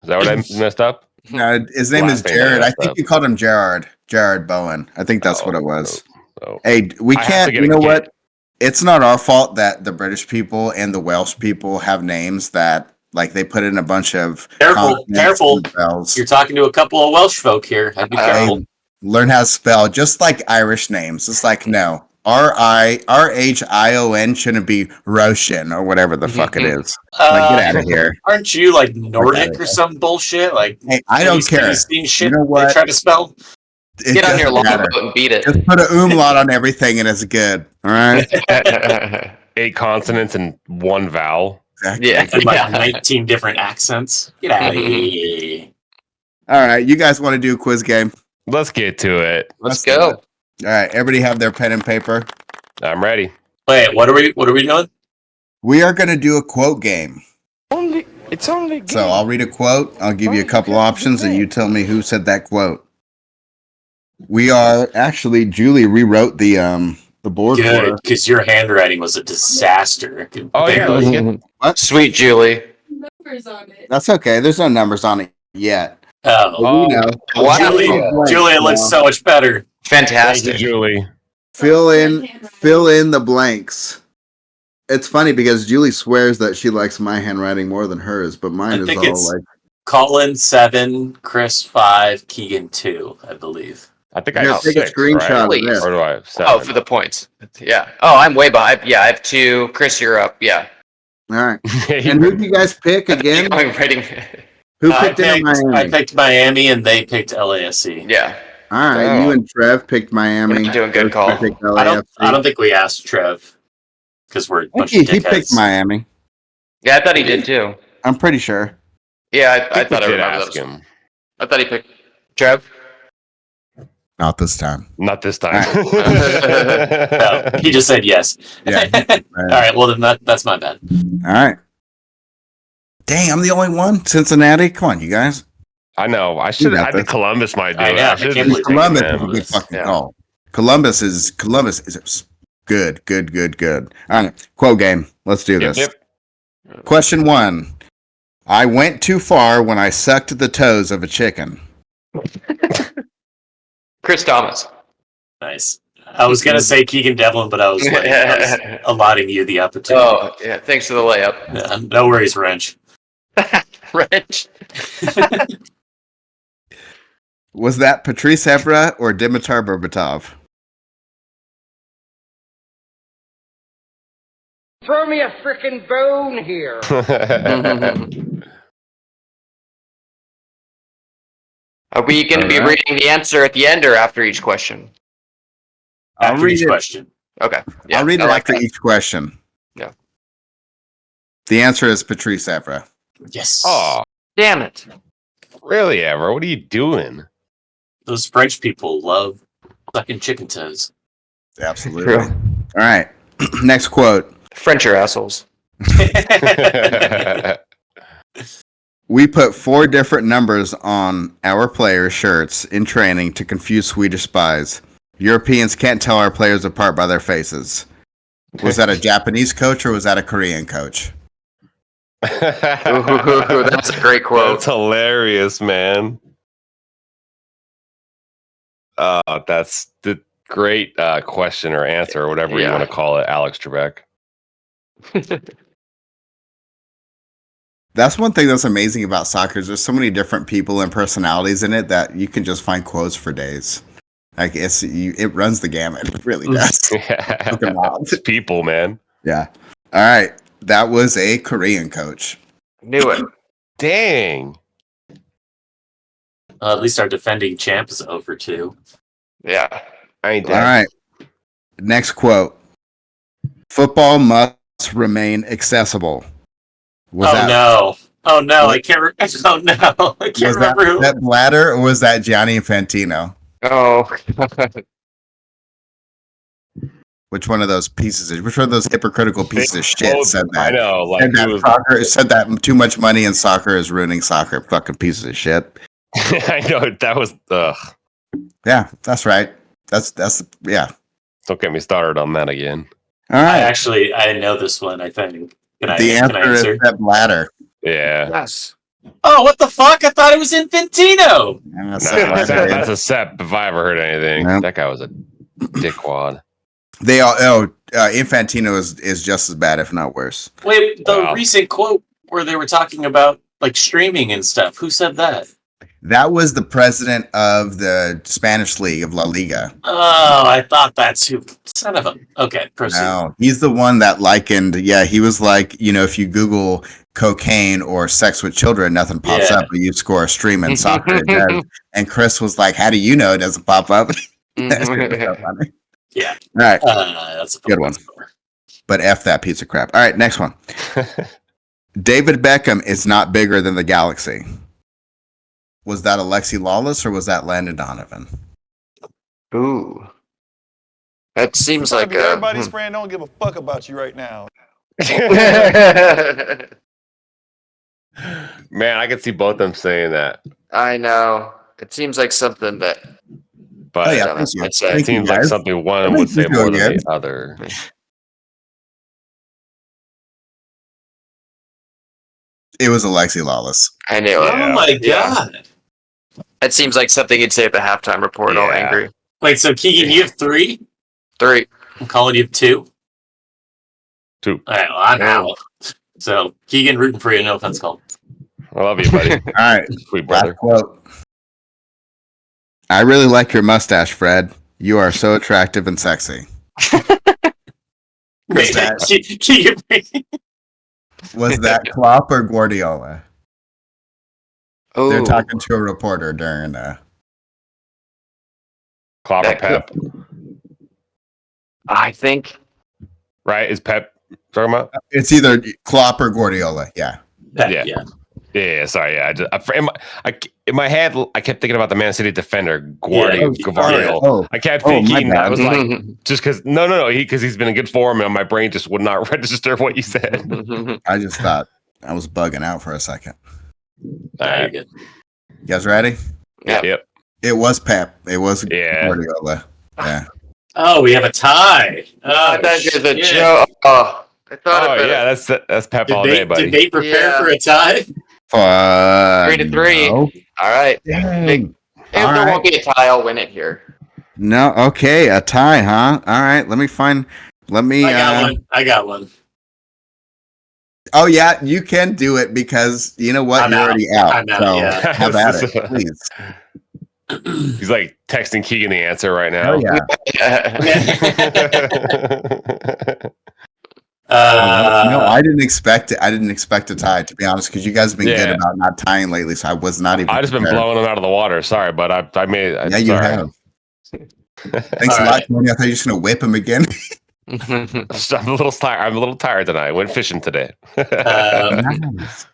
Is that what I messed up? His name is Last name I Jared. I messed think up. you called him Gerard. Gerard Bowen. I think that's what it was. So Hey, we I have to can't. get You a know kid. what? It's not our fault that the British people and the Welsh people have names that like they put in a bunch of Careful, consonants careful. and vowels. You're talking to a couple of Welsh folk here. I'd be careful. Learn how to spell just like Irish names. It's like no. Rhion shouldn't be Roshan or whatever the fuck it is. Like, get out of here. Aren't you like Nordic Okay. or some bullshit? Like Hey, I don't care. Seen shit You know what? They try to spell. It Get on your doesn't matter. longboat and beat it. Just put an umlaut on everything and it's good. All right. 8 consonants and 1 vowel. Exactly. Yeah. And like 19 different accents. Get out of here. All right. You guys want to do a quiz game? Let's get to it. Let's do go. it. All right. Everybody have their pen and paper. I'm ready. Wait, what are we doing? We are going to do a quote game. It's only game. So I'll read a quote. I'll give you a couple options and you tell me who said that quote. We are actually, Julie rewrote the board for Good, us. because your handwriting was a disaster. Oh, yeah. Let's get, Sweet Julie. Numbers on it. That's okay. There's no numbers on it yet. Oh, But we know. Wow. Julie, it looks so much better. thank you, Fantastic. Julie. Fill in the blanks. It's funny because Julie swears that she likes my handwriting more than hers, but mine I is think all it's- like Colin 7, Chris 5, Keegan 2, I believe. I think Here, I have take a 6, screenshot right? of Please. this. Or do I have 7? Oh, for the points. Yeah. Oh, I'm way behind. Yeah, I have 2. Chris, you're up. Yeah. All right. And who did you guys pick again? I'm writing. Who I picked in Miami? I picked Miami and they picked LAFC. Yeah. All right, Oh. you and Trev picked Miami. You're doing good Chris call. picked I LAFC. don't think we asked Trev because we're a I bunch think of he picked dickheads. Miami. Yeah, I thought he did too. I'm pretty sure. Yeah, I I thought I did remember ask that. him. I thought he picked Trev. Not this time. Not this time. No, he just said yes. Yeah. All right, well then that's my bad. All right. Dang, I'm the only one. Cincinnati. Come on, you guys. I know. I should. got I think this. Columbus might do I it. know, I should can't just believe take Columbus is a them. good fucking Yeah. call. Columbus is good. All right, quote game. Let's do Yep, this. yep. Question 1. I went too far when I sucked the toes of a chicken. Chris Thomas. Nice. I was gonna say Keegan Devlin, but I was allotting you the opportunity. Oh, yeah. Thanks for the layup. Yeah, no worries, Wrench. Wrench. Was that Patrice Evra or Dimitar Berbatov? Throw me a frickin' bone here. Are we going to be reading the answer at the end or after each question? After each question. Okay. Yeah, I'll read it I like after that. each question. Yeah. The answer is Patrice Evra. Yes. Oh, Damn it. really, Ever? What are you doing? Those French people love sucking chicken toes. Absolutely. True. All right. Next quote. French are assholes. We put 4 different numbers on our players' shirts in training to confuse Swedish spies. Europeans can't tell our players apart by their faces. Was that a Japanese coach or was that a Korean coach? Ooh, that's a great quote. That's hilarious, man. That's the great question or answer or whatever you want to call it, Alex Trebek. That's one thing that's amazing about soccer is there's so many different people and personalities in it that you can just find quotes for days. Like it runs the gamut. It really does. It's people, man. Yeah. All right. That was a Korean coach. Knew it. Dang. At least our defending champ is over too. Yeah. I ain't All dead. right. Next quote. Football must remain accessible. Was no! I can't. Oh no! I can't remember who. that Blatter or was that Gianni Infantino? Oh. Which one of those hypocritical pieces of shit said that? I know. Like said that too much money in soccer is ruining soccer. Fucking pieces of shit. I know that was. Yeah, that's right. That's yeah. Don't get me started on that again. All right. I know this one. I think. Can I answer is that Blatter. Yeah. Yes. Oh, what the fuck! I thought it was Infantino. That's a Sep if I ever heard anything. Nope. That guy was a dickwad. They all. Infantino is just as bad, if not worse. Wait, the recent quote where they were talking about like streaming and stuff. Who said that? That was the president of the Spanish League of La Liga. Oh, I thought that's who. Son of a. Okay, proceed. No, he's the one that likened. Yeah, he was like, if you Google cocaine or sex with children, nothing pops up, but you score a stream in soccer, it does. And Chris was like, "How do you know it doesn't pop up?" Yeah. All right. That's a good one. But F that piece of crap. All right, next one. David Beckham is not bigger than the Galaxy. Was that Alexi Lawless or was that Landon Donovan? Ooh. That seems like everybody's friend don't give a fuck about you right now. Man, I could see both them saying that. I know. It seems like something that. But it seems like something one would say more than the other. It was Alexi Lawless. I knew it. Oh my god. It seems like something you'd say at the halftime report, all angry. Wait, so Keegan, you have 3? 3. I'm calling you 2. 2. All right, well, I'm out. So Keegan, rooting for you. No offense, Colin. I love you, buddy. All right, sweet brother. Quote. I really like your mustache, Fred. You are so attractive and sexy. Was that Klopp or Guardiola? Oh. They're talking to a reporter during Klopp or Pep? I think. Right? Is Pep talking about? It's either Klopp or Guardiola. Yeah. Yeah, sorry. Yeah, in my head, I kept thinking about the Man City defender, Guardiola. I kept thinking, I was like, just because, no, because he's been in good form, and my brain just would not register what you said. I just thought I was bugging out for a second. All right. You guys ready? Yep. It was Pep. It was Guardiola. Yeah. Oh, we have a tie. Oh, that is a joke. Oh, I thought that's Pep all day, buddy. Did they prepare for a tie? 3-3. No. All right. Dang. If there won't be a tie, I'll win it here. No, okay, a tie, huh? All right, let me find. Let me. I got one. Oh yeah, you can do it because you know what? I'm You're out. already out. I'm out, So yeah. have at it, please. He's like texting Keegan the answer right now. Oh yeah. No, I didn't expect it. I didn't expect a tie, to be honest, because you guys have been good Yeah. about not tying lately. So I was not even. I just been prepared. blowing them out of the water. Sorry, but I made it. Yeah, you sorry. have. Thanks a All lot, right. Tony. I thought you were just gonna whip him again. I'm a little tired. I'm a little tired tonight. I went fishing today. Nice.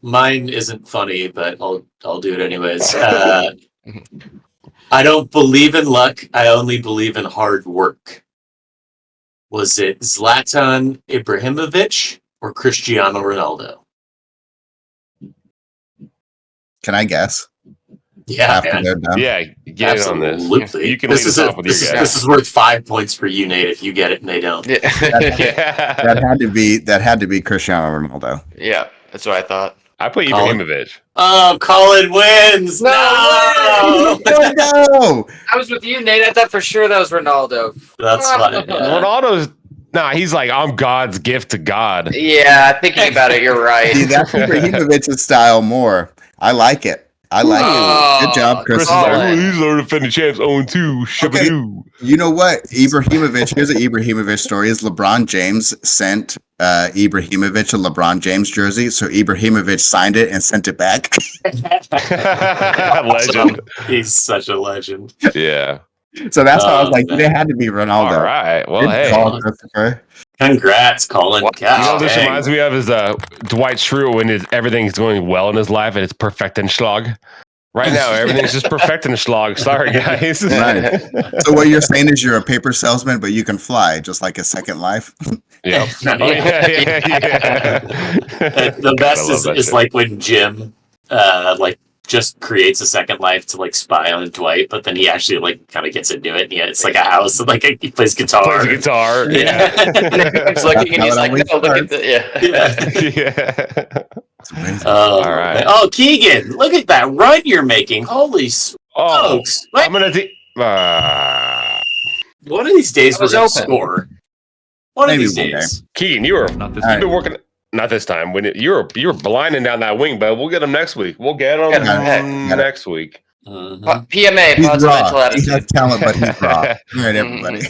Mine isn't funny, but I'll do it anyways. I don't believe in luck. I only believe in hard work. Was it Zlatan Ibrahimovic or Cristiano Ronaldo? Can I guess? Yeah, After man. they're done. Yeah, get in on this. Absolutely. You can lead us off with your guess. This is worth 5 points for you, Nate, if you get it and they don't. Yeah. That had to be Cristiano Ronaldo. Yeah, that's what I thought. I put Colin? Ibrahimovic. Oh, Colin wins! No! Oh no! I was with you, Nate. I thought for sure that was Ronaldo. That's fine. Ronaldo's he's like, I'm God's gift to God. Yeah, thinking about it, you're right. See, that's Ibrahimovic's style more. I like it. I like it. Good job, Chris. Chris is like, these are defending champs 0-2. Shabadoo. You know what? Ibrahimovic, here's an Ibrahimovic story, is LeBron James sent Ibrahimovic a LeBron James jersey, so Ibrahimovic signed it and sent it back. Legend. He's such a legend. Yeah. So that's why I was like, man. it had to be Ronaldo. All right. Well, Good hey. call, Christopher. Congrats, Colin. Wow. You know what this Dang. reminds me of is Dwight Schrute when everything's going well in his life and it's Perfektenschlag. Right now, everything's just Perfektenschlag. Sorry, guys. Right. So what you're saying is you're a paper salesman, but you can fly, just like a Second Life. Yeah. Oh, yeah. The best I love that is shit. like when Jim just creates a Second Life to like spy on Dwight, but then he actually like kind of gets into it. And yeah, it's like a house and like he plays guitar. Plays the guitar. Yeah. He's looking and he's like, no, look at the, yeah. Yeah. It's amazing. Oh, All right. man. Oh, Keegan, look at that run you're making. Holy Oh, smokes. Wait, I'm going to... one of these days I was we're going to open. score. One Maybe of these one days. Keegan, you've Alright. been working... Not this time. When you were blinding down that wing, but we'll get them next week. We'll get them Got it. next week. Mhm. PMA, He's positive mental raw. He attitude. has talent, but he's raw. All right, everybody.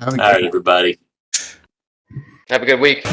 Have a All good right, everybody. Have a good week.